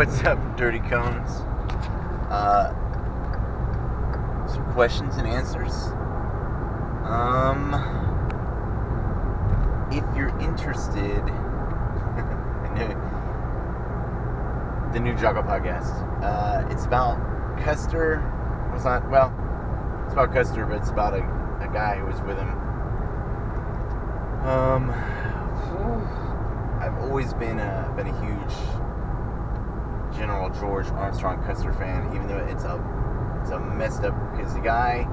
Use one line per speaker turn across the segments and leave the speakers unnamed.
What's up, Dirty Cones? Some questions and answers. If you're interested, the new Joggo podcast. It's about Custer. It's about Custer, but it's about a guy who was with him. I've always been a huge General George Armstrong Custer fan, even though it's a messed up, because the guy,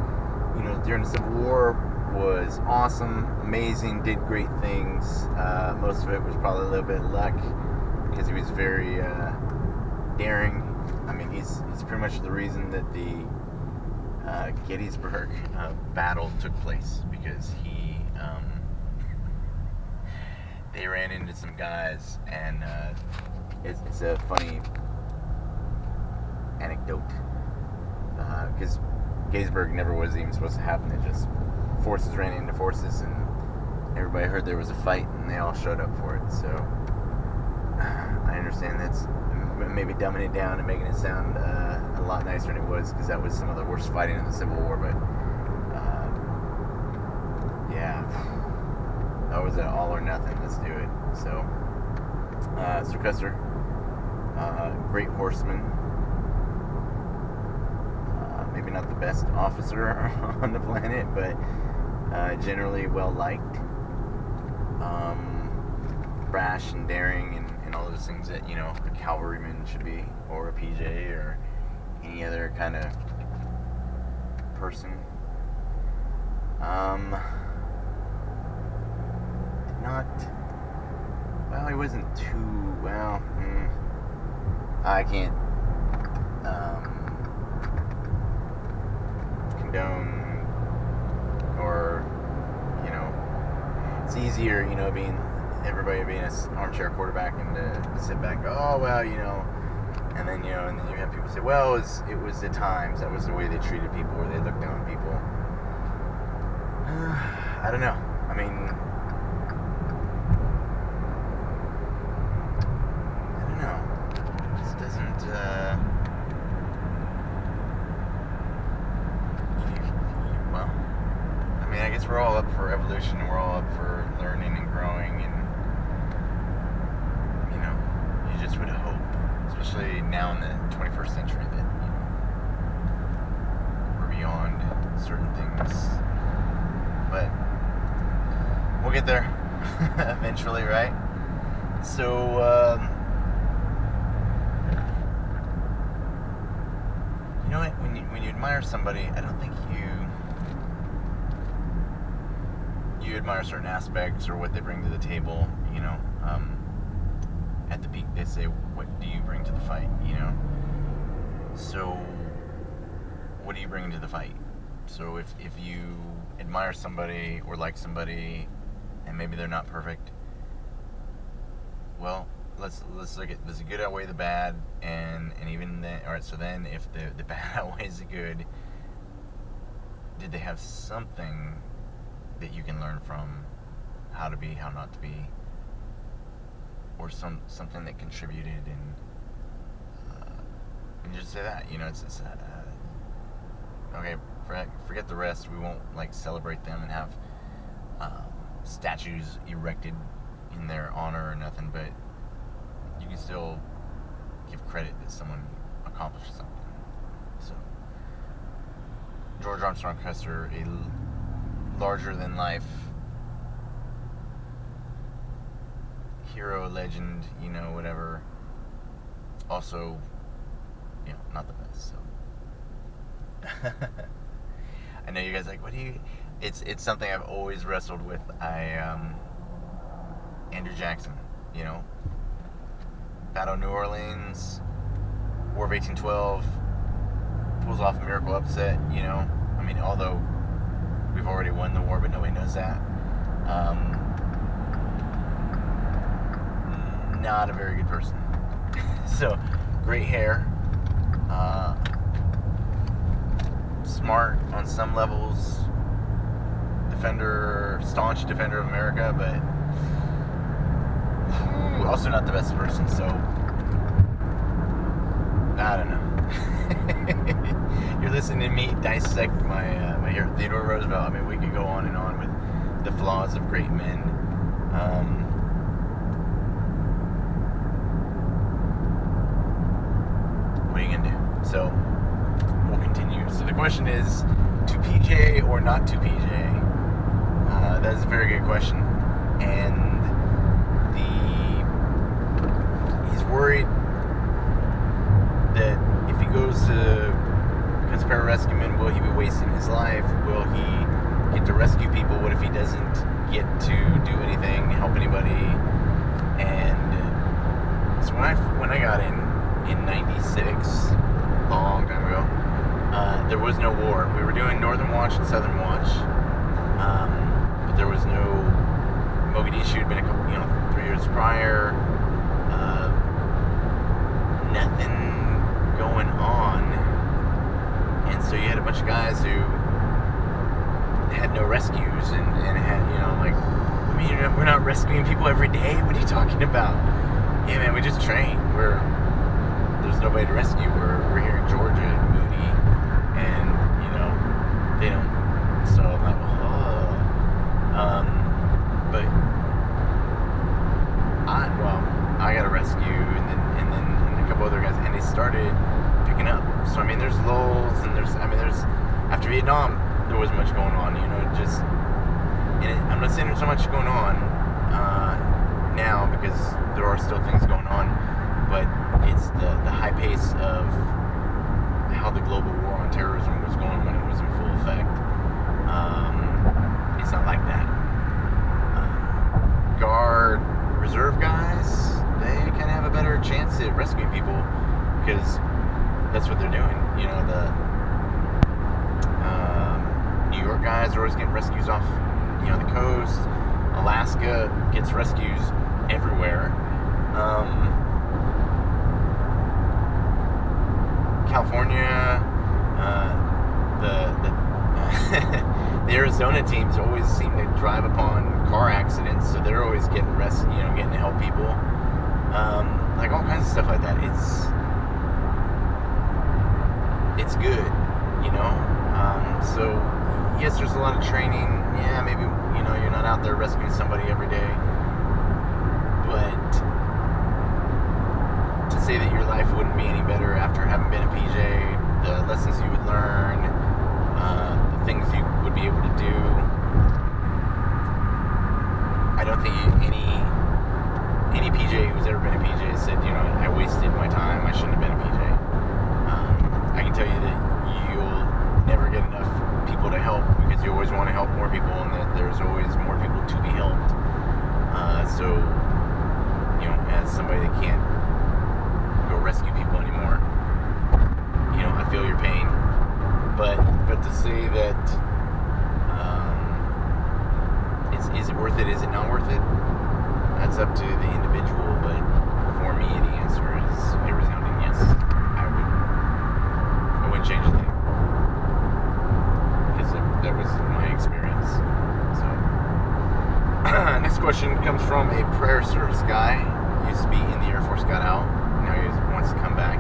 during the Civil War was awesome, amazing, did great things. Most of it was probably a little bit of luck, because he was very daring. I mean, he's pretty much the reason that the Gettysburg battle took place, because they ran into some guys, and it's a funny anecdote, because Gettysburg never was even supposed to happen. It just, forces ran into forces, and everybody heard there was a fight, and they all showed up for it. So I understand that's maybe dumbing it down and making it sound a lot nicer than it was, because that was some of the worst fighting in the Civil War. But yeah, that was an all or nothing. Let's do it. So Sir Custer, great horseman. Maybe not the best officer on the planet, but generally well liked. Brash and daring and all those things that, a cavalryman should be, or a PJ, or any other kind of person. He wasn't too, I can't condone, or, it's easier, being an armchair quarterback, and to sit back and go, oh, well, and then, and then you have people say, well, it was the times, that was the way they treated people, or they looked down on people. I don't know. I mean, I guess we're all up for evolution, and we're all up for learning and growing, and you just would hope, especially now in the 21st century, that we're beyond certain things. But we'll get there eventually, right? So you know what? When you admire somebody, I don't think you admire certain aspects or what they bring to the table. At the peak, they say, "What do you bring to the fight?" So, what do you bring to the fight? So, if you admire somebody or like somebody, and maybe they're not perfect, well, let's look at, does the good outweigh the bad? And even then, all right. So then, if the bad outweighs the good, did they have something that you can learn from, how to be, how not to be, or something that contributed, and just say that, it's okay, forget the rest. We won't celebrate them and have statues erected in their honor or nothing, but you can still give credit that someone accomplished something. So George Armstrong Custer, a larger than life hero, legend, whatever. Also, not the best. So I know you guys what do you? It's something I've always wrestled with. Andrew Jackson, Battle of New Orleans, War of 1812, pulls off a miracle upset. I mean, although we've already won the war, but nobody knows that. Not a very good person. So, great hair. Smart on some levels. Staunch defender of America, but also not the best person. So, I don't know. You're listening to me dissect my hero, Theodore Roosevelt. I mean, we could go on and on with the flaws of great men. What are you gonna do? So we'll continue. So the question is, to PJ or not to PJ? That is a very good question, and he's worried that if he goes to becomes pararescueman, will he be wasting his life? Will he get to rescue people? What if he doesn't get to do anything, help anybody? And so when I got in '96, long time ago, there was no war. We were doing Northern Watch and Southern Watch, but there was no Mogadishu. Had been a couple, 3 years prior. Nothing going on, and so you had a bunch of guys who had no rescues and had, like, I mean, we're not rescuing people every day. What are you talking about? Yeah, man, we just train. There's nobody to rescue. We're here in Georgia, Moody, and they don't. So I'm like, but I got a rescue, and then a couple other guys, and they started picking up. So I mean, there's lulls, and there's after Vietnam, there wasn't much going on, I'm not saying there's not much going on now, because there are still things going on, but it's the high pace of how the global war on terrorism was going when it was in full effect. It's not like that. Guard, reserve guys, they kind of have a better chance at rescuing people because that's what they're doing. The New York guys are always getting rescues off, the coast. Alaska gets rescues everywhere. California, the Arizona teams always seem to drive upon car accidents, so they're always getting getting to help people. Like all kinds of stuff like that. It's good, so yes, there's a lot of training. Yeah, maybe you're not out there rescuing somebody every day, but to say that your life wouldn't be any better after having been a PJ, the lessons you would learn, the things you would be able to do, I don't think any PJ who's ever been a PJ said, I wasted my time, I shouldn't have been a PJ. I can tell you that you'll never get enough people to help because you always want to help more people, and that there's always more people to be helped. So, as somebody that can't go rescue people anymore, I feel your pain. But to say that, is it worth it? Is it not worth it? That's up to the individual. But for me, the answer is a resounding yes. I wouldn't change a thing because that was my experience. So, next question comes from a prayer service guy. Used to be in the Air Force, got out. Now he wants to come back.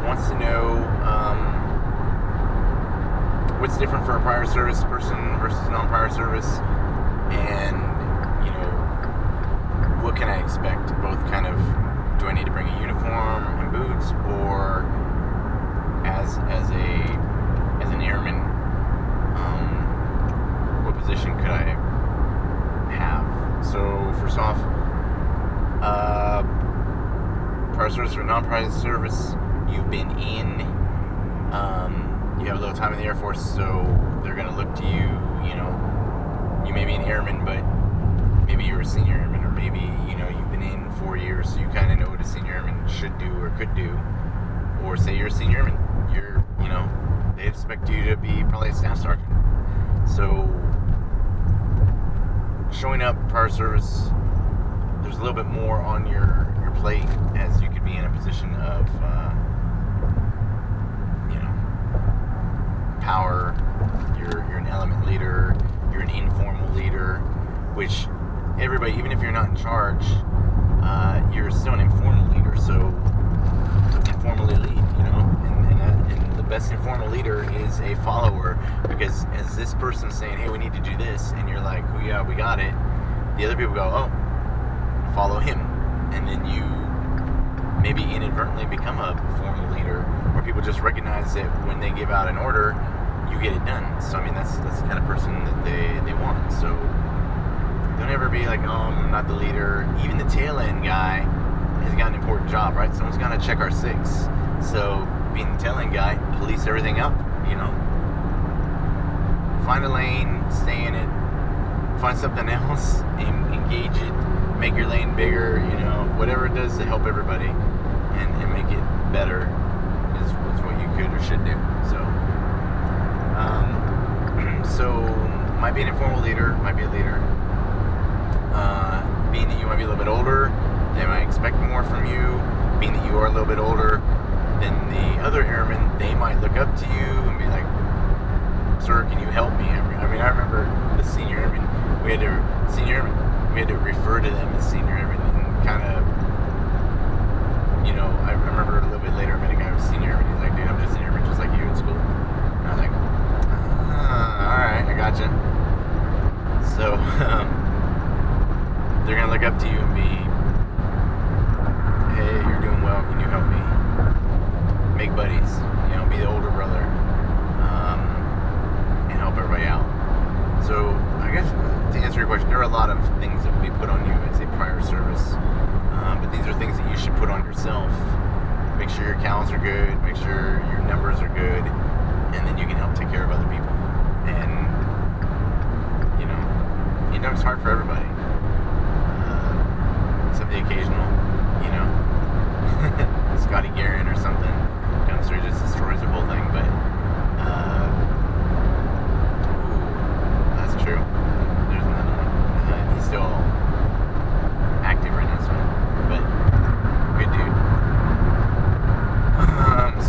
Wants to know what's different for a prior service person versus non-prior service, and what can I expect? Both kind of, do I need to bring a uniform and boots, or as an airman, what position could I have? So first off, prior service or non-prior service, you've been in, you have a little time in the Air Force, so they're going to look to you, you may be an airman, but maybe you're a senior airman, or maybe, you've been in 4 years, so you kind of know what a senior airman should do or could do. Or say you're a senior airman, they expect you to be probably a staff sergeant. So, showing up prior service, there's a little bit more on your plate, as you could be in a position of, power. You're an element leader, you're an informal leader, which everybody, even if you're not in charge, you're still an informal leader. So Because as this person's saying, hey, we need to do this, and you're like, oh yeah, we got it, the other people go, oh, follow him. And then you maybe inadvertently become a formal leader, or people just recognize that when they give out an order, you get it done. So I mean, that's the kind of person that they want. So don't ever be like, oh, I'm not the leader. Even the tail end guy has got an important job, right? Someone's got to check our six. So being the tail end guy, police everything up, you know. Find a lane, stay in it. Find something else, engage it, make your lane bigger, you know, whatever it does to help everybody and make it better is what you could or should do. So might be an informal leader, might be a leader. Being that you might be a little bit older, they might expect more from you. Being that you are a little bit older than the other airmen, they might look up to you and be like, sir, can you help me? I mean, I remember the senior airmen, we had to refer to them as senior airmen and kind of, you know, I remember a little bit later, I met a guy who was senior airman. He's like, dude, I'm just a senior airman just like you in school. And I was like, alright, I gotcha. So, they're going to look up to you and be, hey, you're doing well, can you help me? Make buddies, you know, be the older brother, and help everybody out. So, I guess, to answer your question, there are a lot of things that we put on you as a prior service, but these are things that you should put on yourself. Make sure your counts are good, make sure your numbers are good, and then you can help take care of other people. And, you know it's hard for everybody. Except the occasional, you know, Scotty Guerin or something comes through, just destroys the whole thing. But that's true. There's another one. He's still active right now, so but good dude.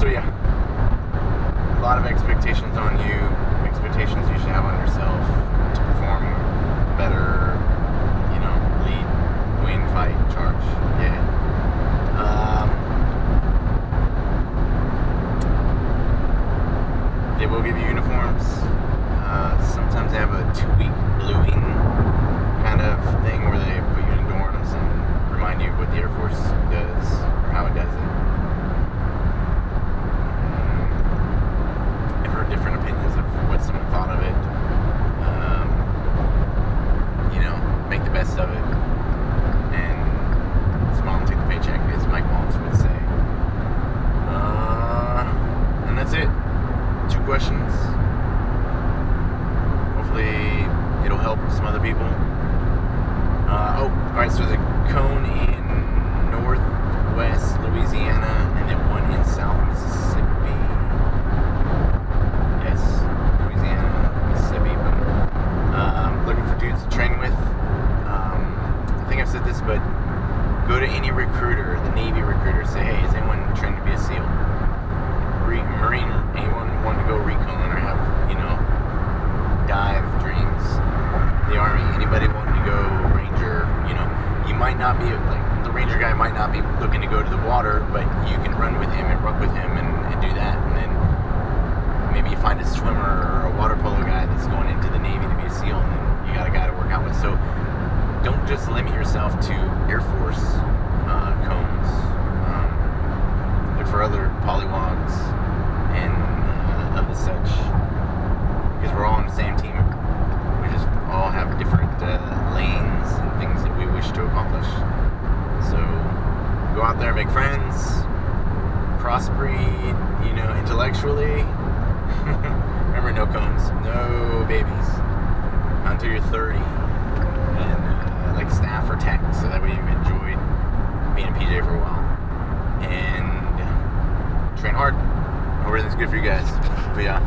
So yeah, a lot of expectations on you, expectations you should have on yourself to perform better, you know, lead, win, fight, charge. Yeah. They will give you uniforms. Sometimes they have a 2-week bluing kind of thing where they put you in dorms and remind you of what the Air Force does or how it does it. I've heard different opinions of what someone thought of it. You know, make the best of it and smile and take the paycheck, as Mike Wallace would say. And that's it. 2 questions. Hopefully it'll help some other people. Alright, so there's a cone in northwest Louisiana and then one in South Mississippi. Yes, Louisiana, Mississippi. Looking for dudes to train with. I think I've said this, but go to any recruiter, the Navy recruiter, say, hey, is anyone trained to be a SEAL? Marine, anyone want to go recon or have, you know, dive dreams? The Army, anybody wanting to go Ranger, you know, you might not be, like, the Ranger guy might not be looking to go to the water, but you can run with him and ruck with him and do that. And then maybe you find a swimmer or a water polo guy that's going into the Navy to be a SEAL, and then you got a guy to work out with. So don't just limit yourself to Air Force cones. Look for other polywogs and of the such, because we're all on the same team. We just all have different lanes and things that we wish to accomplish. So go out there, make friends, crossbreed, you know, intellectually. Remember, no cones, no babies until you're 30, and like staff or tech, so that way you've enjoyed being a PJ for a while. And train hard. Hope everything's good for you guys. But yeah.